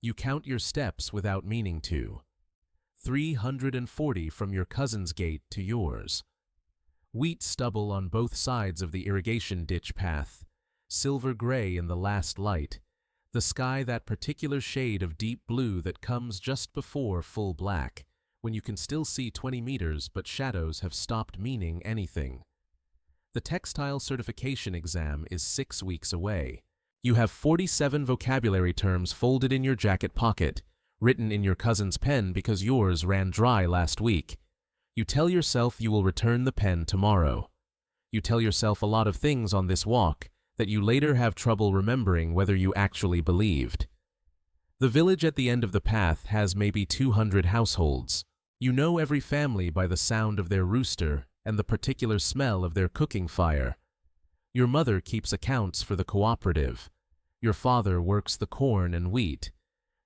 You count your steps without meaning to. 340 from your cousin's gate to yours. Wheat stubble on both sides of the irrigation ditch path, silver gray in the last light, the sky that particular shade of deep blue that comes just before full black, when you can still see 20 meters but shadows have stopped meaning anything. The textile certification exam is 6 weeks away. You have 47 vocabulary terms folded in your jacket pocket, written in your cousin's pen because yours ran dry last week. You tell yourself you will return the pen tomorrow. You tell yourself a lot of things on this walk that you later have trouble remembering whether you actually believed. The village at the end of the path has maybe 200 households. You know every family by the sound of their rooster and the particular smell of their cooking fire. Your mother keeps accounts for the cooperative. Your father works the corn and wheat.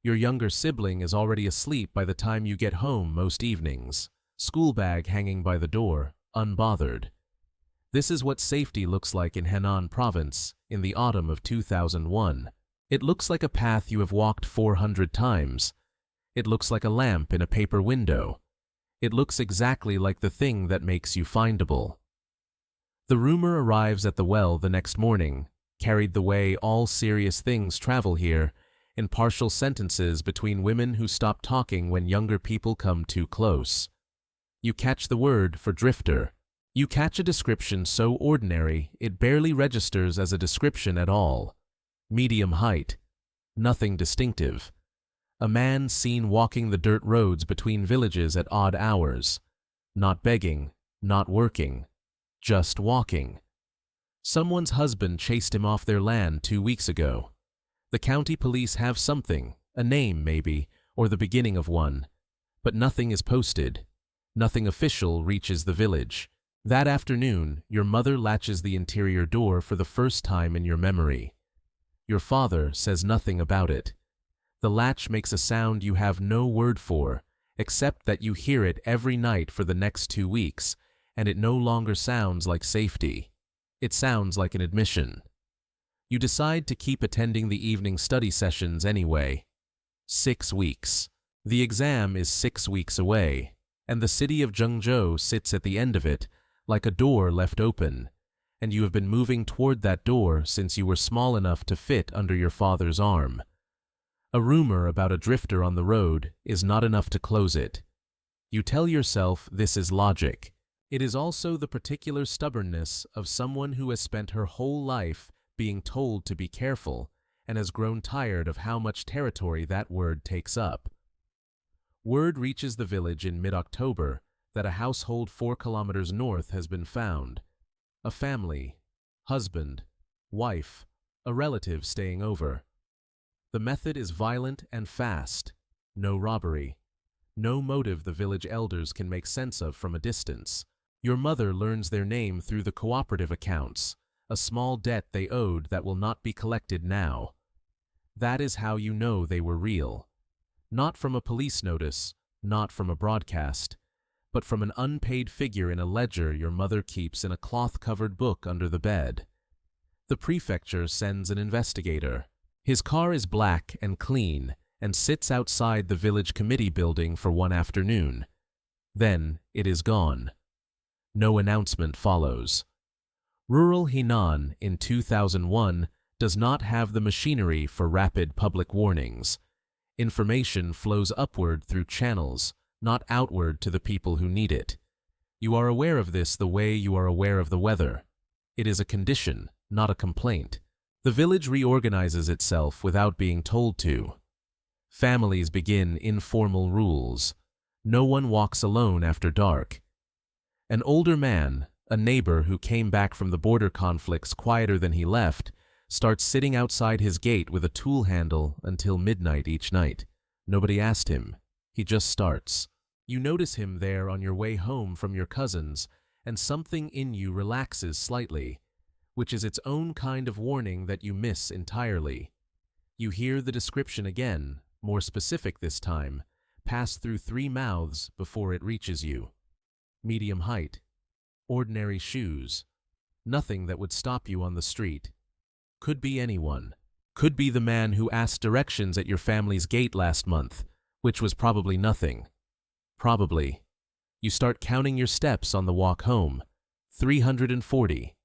Your younger sibling is already asleep by the time you get home most evenings, school bag hanging by the door, unbothered. This is what safety looks like in Henan Province in the autumn of 2001. It looks like a path you have walked 400 times. It looks like a lamp in a paper window. It looks exactly like the thing that makes you findable. The rumor arrives at the well the next morning, carried the way all serious things travel here, in partial sentences between women who stop talking when younger people come too close. You catch the word for drifter. You catch a description so ordinary it barely registers as a description at all. Medium height. Nothing distinctive. A man seen walking the dirt roads between villages at odd hours. Not begging, not working, just walking. Someone's husband chased him off their land 2 weeks ago. The county police have something, a name maybe, or the beginning of one. But nothing is posted. Nothing official reaches the village. That afternoon, your mother latches the interior door for the first time in your memory. Your father says nothing about it. The latch makes a sound you have no word for, except that you hear it every night for the next 2 weeks, and it no longer sounds like safety. It sounds like an admission. You decide to keep attending the evening study sessions anyway. 6 weeks. The exam is 6 weeks away, and the city of Zhengzhou sits at the end of it, like a door left open, and you have been moving toward that door since you were small enough to fit under your father's arm. A rumor about a drifter on the road is not enough to close it. You tell yourself this is logic. It is also the particular stubbornness of someone who has spent her whole life being told to be careful and has grown tired of how much territory that word takes up. Word reaches the village in mid-October that a household 4 kilometers north has been found. A family, husband, wife, a relative staying over. The method is violent and fast. No robbery. No motive the village elders can make sense of from a distance. Your mother learns their name through the cooperative accounts, a small debt they owed that will not be collected now. That is how you know they were real. Not from a police notice, not from a broadcast, but from an unpaid figure in a ledger your mother keeps in a cloth-covered book under the bed. The prefecture sends an investigator. His car is black and clean and sits outside the village committee building for one afternoon. Then it is gone. No announcement follows. Rural Henan in 2001 does not have the machinery for rapid public warnings. Information flows upward through channels, not outward to the people who need it. You are aware of this the way you are aware of the weather. It is a condition, not a complaint. The village reorganizes itself without being told to. Families begin informal rules. No one walks alone after dark. An older man, a neighbor who came back from the border conflicts quieter than he left, starts sitting outside his gate with a tool handle until midnight each night. Nobody asked him. He just starts. You notice him there on your way home from your cousins, and something in you relaxes slightly, which is its own kind of warning that you miss entirely. You hear the description again, more specific this time, pass through 3 mouths before it reaches you. Medium height. Ordinary shoes. Nothing that would stop you on the street. Could be anyone. Could be the man who asked directions at your family's gate last month, which was probably nothing. Probably. You start counting your steps on the walk home. 340.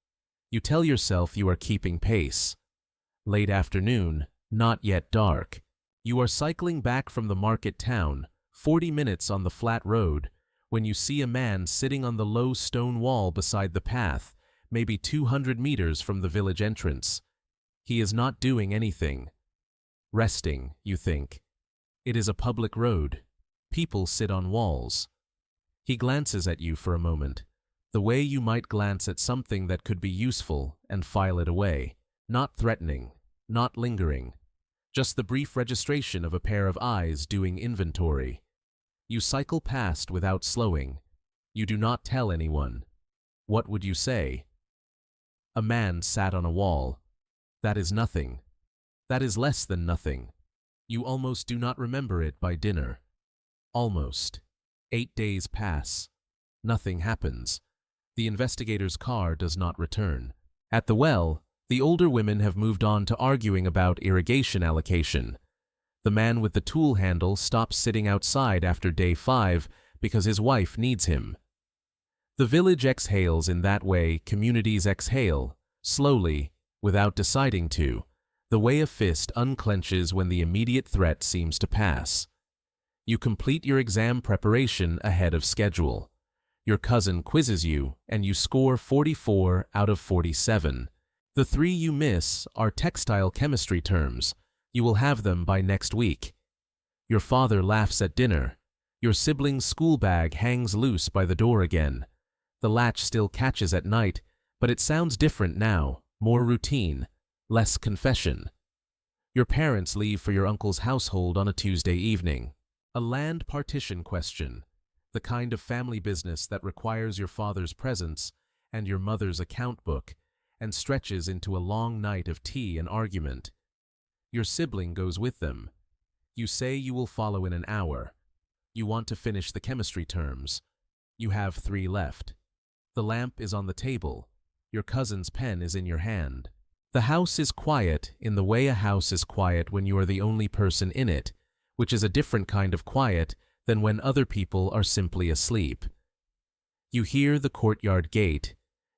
You tell yourself you are keeping pace. Late afternoon, not yet dark. You are cycling back from the market town, 40 minutes on the flat road, when you see a man sitting on the low stone wall beside the path, maybe 200 meters from the village entrance. He is not doing anything. Resting, you think. It is a public road. People sit on walls. He glances at you for a moment, the way you might glance at something that could be useful and file it away, not threatening, not lingering, just the brief registration of a pair of eyes doing inventory. You cycle past without slowing. You do not tell anyone. What would you say? A man sat on a wall. That is nothing. That is less than nothing. You almost do not remember it by dinner. Almost. 8 days pass. Nothing happens. The investigator's car does not return. At the well, the older women have moved on to arguing about irrigation allocation. The man with the tool handle stops sitting outside after day 5 because his wife needs him. The village exhales in that way communities exhale, slowly, without deciding to, the way a fist unclenches when the immediate threat seems to pass. You complete your exam preparation ahead of schedule. Your cousin quizzes you, and you score 44 out of 47. The 3 you miss are textile chemistry terms. You will have them by next week. Your father laughs at dinner. Your sibling's school bag hangs loose by the door again. The latch still catches at night, but it sounds different now, more routine, less confession. Your parents leave for your uncle's household on a Tuesday evening. A land partition question, the kind of family business that requires your father's presence and your mother's account book, and stretches into a long night of tea and argument. Your sibling goes with them. You say you will follow in an hour. You want to finish the chemistry terms. You have 3 left. The lamp is on the table. Your cousin's pen is in your hand. The house is quiet in the way a house is quiet when you are the only person in it, which is a different kind of quiet than when other people are simply asleep. You hear the courtyard gate.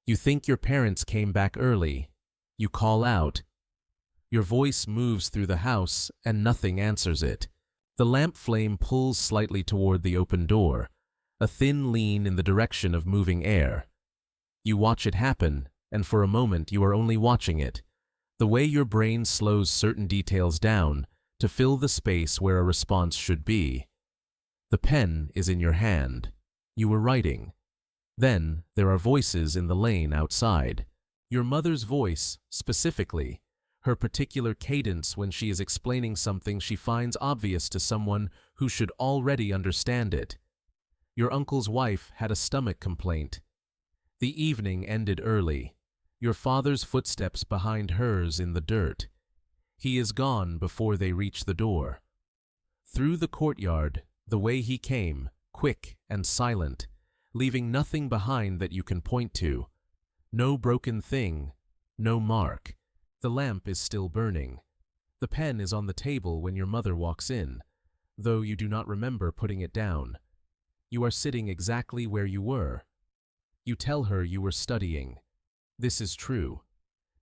You think your parents came back early. You call out. Your voice moves through the house and nothing answers it. The lamp flame pulls slightly toward the open door, a thin lean in the direction of moving air. You watch it happen, and for a moment you are only watching it, the way your brain slows certain details down to fill the space where a response should be. The pen is in your hand. You were writing. Then there are voices in the lane outside. Your mother's voice, specifically, her particular cadence when she is explaining something she finds obvious to someone who should already understand it. Your uncle's wife had a stomach complaint. The evening ended early. Your father's footsteps behind hers in the dirt. He is gone before they reach the door. Through the courtyard, the way he came, quick and silent, leaving nothing behind that you can point to. No broken thing, no mark. The lamp is still burning. The pen is on the table when your mother walks in, though you do not remember putting it down. You are sitting exactly where you were. You tell her you were studying. This is true.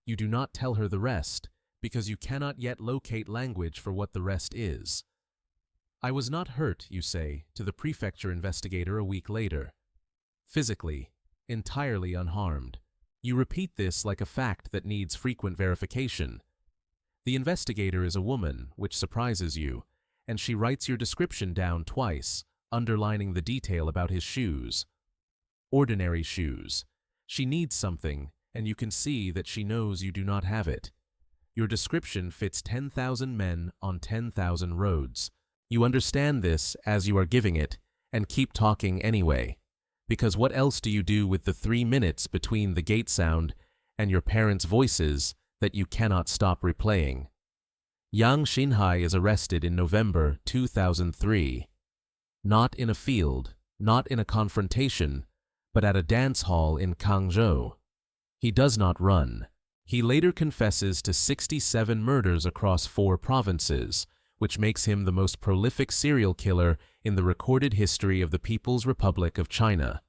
You do not tell her the rest, because you cannot yet locate language for what the rest is. I was not hurt, you say, to the prefecture investigator a week later. Physically, entirely unharmed. You repeat this like a fact that needs frequent verification. The investigator is a woman, which surprises you, and she writes your description down twice, underlining the detail about his shoes. Ordinary shoes. She needs something, and you can see that she knows you do not have it. Your description fits 10,000 men on 10,000 roads. You understand this as you are giving it, and keep talking anyway. Because what else do you do with the 3 minutes between the gate sound and your parents' voices that you cannot stop replaying? Yang Xinhai is arrested in November 2003. Not in a field, not in a confrontation, but at a dance hall in Kangzhou. He does not run. He later confesses to 67 murders across 4 provinces, which makes him the most prolific serial killer in the recorded history of the People's Republic of China.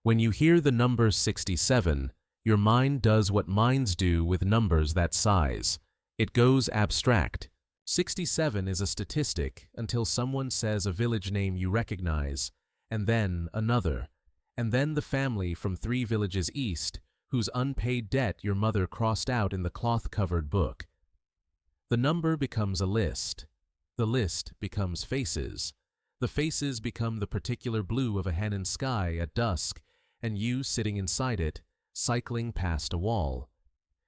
When you hear the number 67, your mind does what minds do with numbers that size. It goes abstract. 67 is a statistic until someone says a village name you recognize, and then another, and then the family from 3 villages east, whose unpaid debt your mother crossed out in the cloth-covered book. The number becomes a list. The list becomes faces. The faces become the particular blue of a Henan sky at dusk, and you sitting inside it, cycling past a wall.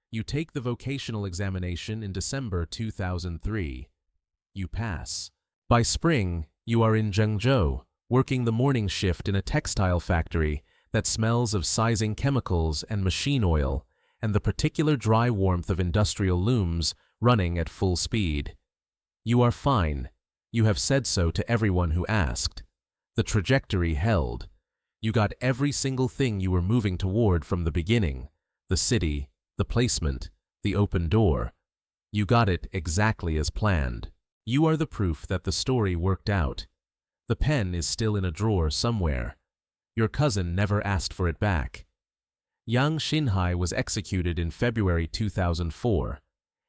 You take the vocational examination in December 2003. You pass. By spring, you are in Zhengzhou, working the morning shift in a textile factory that smells of sizing chemicals and machine oil, and the particular dry warmth of industrial looms running at full speed. You are fine. You have said so to everyone who asked. The trajectory held. You got every single thing you were moving toward from the beginning: the city, the placement, the open door. You got it exactly as planned. You are the proof that the story worked out. The pen is still in a drawer somewhere. Your cousin never asked for it back. Yang Xinhai was executed in February 2004.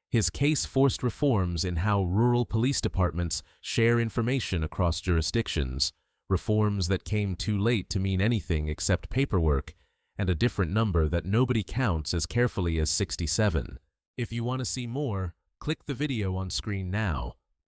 His case forced reforms in how rural police departments share information across jurisdictions, reforms that came too late to mean anything except paperwork and a different number that nobody counts as carefully as 67. If you want to see more, click the video on screen now.